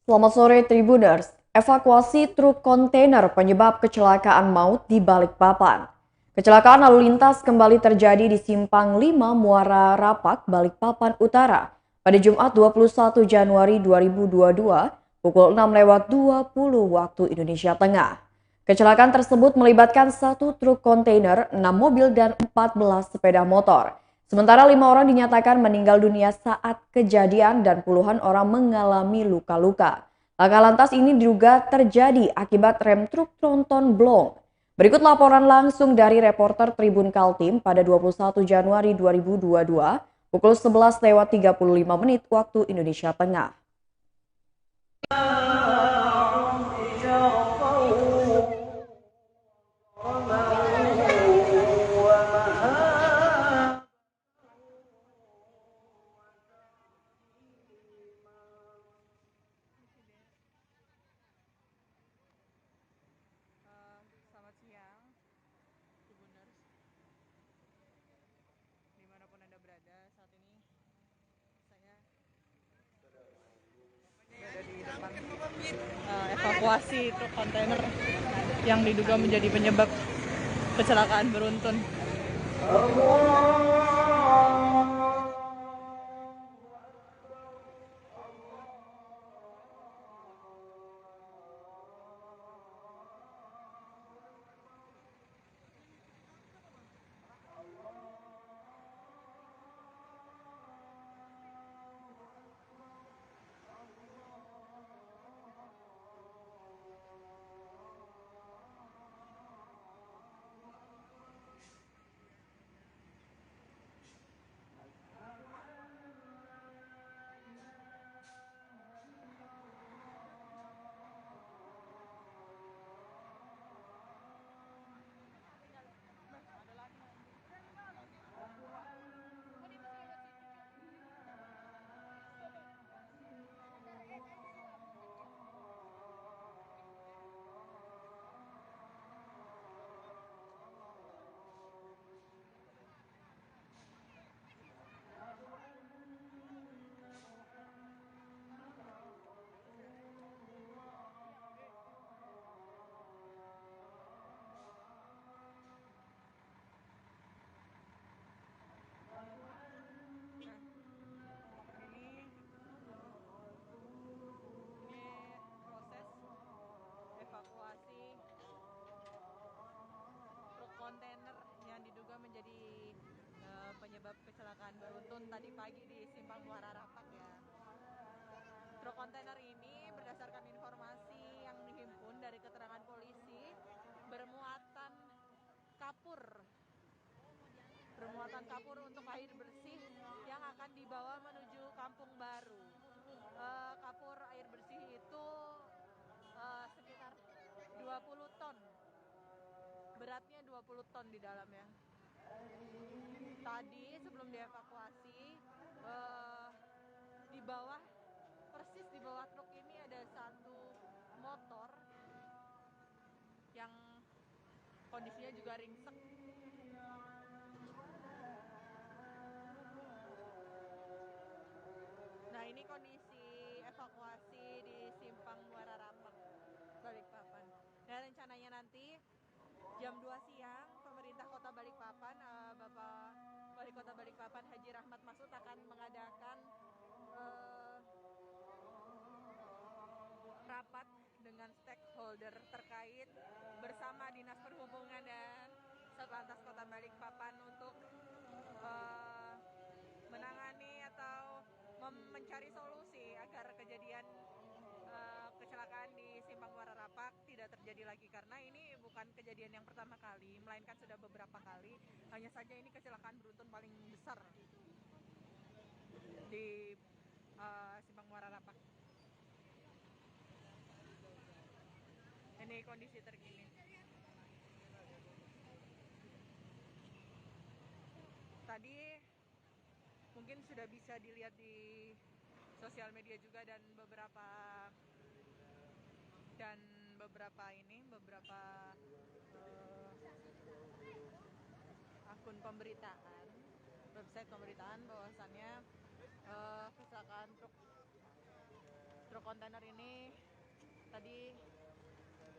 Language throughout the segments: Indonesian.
Selamat sore Tribuners. Evakuasi truk kontainer penyebab kecelakaan maut di Balikpapan. Kecelakaan lalu lintas kembali terjadi di Simpang 5 Muara Rapak, Balikpapan Utara pada Jumat 21 Januari 2022 pukul 6:20 waktu Indonesia Tengah. Kecelakaan tersebut melibatkan satu truk kontainer, 6 mobil dan 14 sepeda motor. Sementara 5 orang dinyatakan meninggal dunia saat kejadian dan puluhan orang mengalami luka-luka. Laka lantas ini diduga terjadi akibat rem truk tronton blong. Berikut laporan langsung dari reporter Tribun Kaltim pada 21 Januari 2022 pukul 11:35 waktu Indonesia Tengah. Selamat siang, Tribuners, dimanapun Anda berada saat ini. Saya berada di depan evakuasi truk kontainer yang diduga menjadi penyebab kecelakaan beruntun. Ini proses evakuasi truk kontainer yang diduga menjadi penyebab kecelakaan beruntun tadi pagi di Simpang Muara Rapak ya. Truk kontainer ini berdasarkan informasi yang dihimpun dari keterangan polisi bermuatan kapur untuk air bersih yang akan dibawa menuju Kampung Baru. Kapur air bersih itu sekitar 20 ton, beratnya 20 ton di dalamnya. Tadi sebelum dievakuasi, di bawah, persis di bawah truk ini ada satu motor yang kondisinya juga ringsek. Nah, ini kondisi evakuasi di Simpang Muara Rapak, Balikpapan. Dan rencananya nanti jam 2 siang pemerintah Kota Balikpapan, Bapak Wali Kota Balikpapan Haji Rahmat Masud akan mengadakan rapat dengan stakeholder terkait bersama Dinas Perhubungan dan Satlantas Kota Balikpapan untuk menangani atau mencari solusi agar kejadian kecelakaan di Simpang Muara Rapak tidak terjadi lagi, karena ini bukan kejadian yang pertama kali, melainkan sudah beberapa kali. Hanya saja ini kecelakaan beruntun paling besar di Simpang Muara Rapak. Ini kondisi terkini. Tadi mungkin sudah bisa dilihat di sosial media juga dan beberapa akun pemberitaan, website pemberitaan bahwasannya kecelakaan truk truk kontainer ini tadi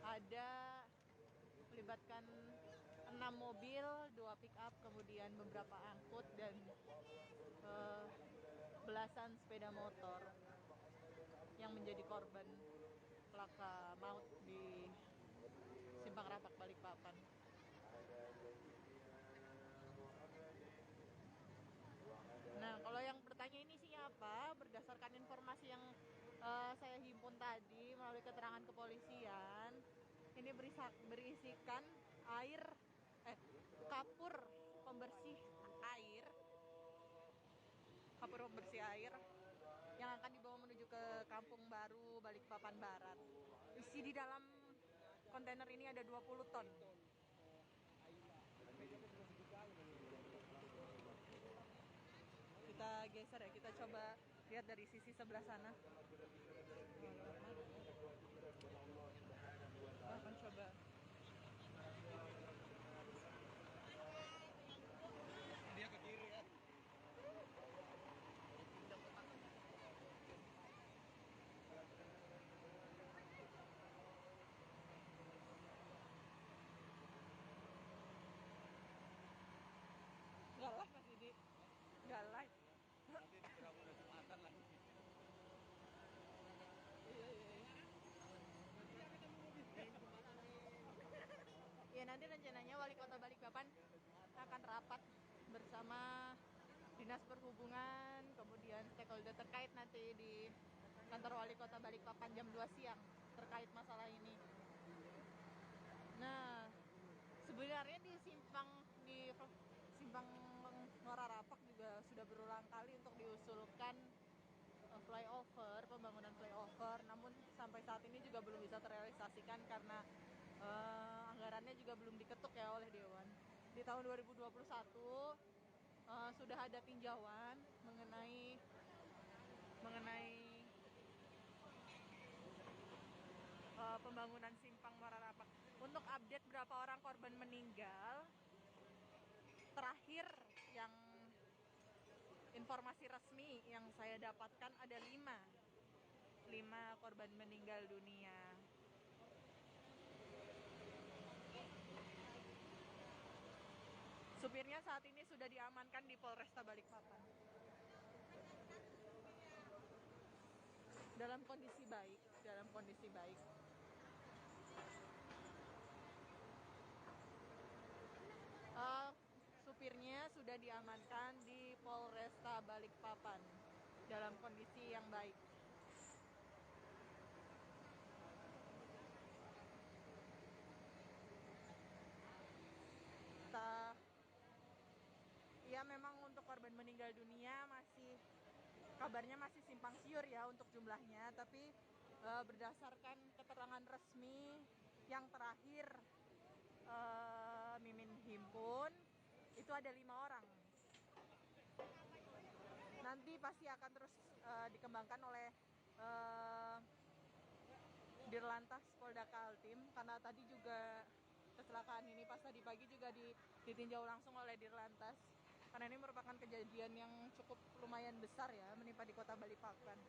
ada melibatkan 6 mobil, 2 pick up, kemudian beberapa angkut dan belasan sepeda motor yang menjadi korban laka maut di Simpang Rapak Balikpapan. Nah, kalau yang bertanya ini siapa? Berdasarkan informasi yang saya himpun tadi melalui keterangan kepolisian, ini berisikan air, kapur pembersih air, yang akan dibawa menuju ke Kampung Baru Balikpapan Barat. Isi di dalam kontainer ini ada 20 ton. Kita geser ya, kita coba lihat dari sisi sebelah sana. Akan coba. Dia ke kiri ya. Gak live Mas Didi. Gak live. Nanti dikira udah Jumatan lagi. Iya. Ya, nanti rencananya Wali Kota Balikpapan akan rapat bersama Dinas Perhubungan, kemudian stakeholder terkait nanti di kantor Wali Kota Balikpapan jam 2 siang terkait masalah ini. Nah, sebenarnya di simpang Muara Rapak juga sudah berulang kali untuk diusulkan pembangunan flyover, namun sampai saat ini juga belum bisa terrealisasikan karena anggarannya juga belum diketuk ya oleh Dewan. Di tahun 2021 sudah ada tinjauan mengenai pembangunan simpang Muara Rapak. Untuk update berapa orang korban meninggal, terakhir yang informasi resmi yang saya dapatkan ada 5 korban meninggal dunia. Supirnya saat ini sudah diamankan di Polresta Balikpapan. Dalam kondisi baik. Supirnya sudah diamankan di Polresta Balikpapan dalam kondisi yang baik. Ya, memang untuk korban meninggal dunia kabarnya masih simpang siur ya untuk jumlahnya, tapi berdasarkan keterangan resmi yang terakhir Mimin himpun itu ada 5 orang. Nanti pasti akan terus dikembangkan oleh Dirlantas Polda Kaltim, karena tadi juga kecelakaan ini pas tadi pagi juga ditinjau langsung oleh Dirlantas, karena ini merupakan kejadian yang cukup lumayan besar ya menimpa di Kota Balikpapan.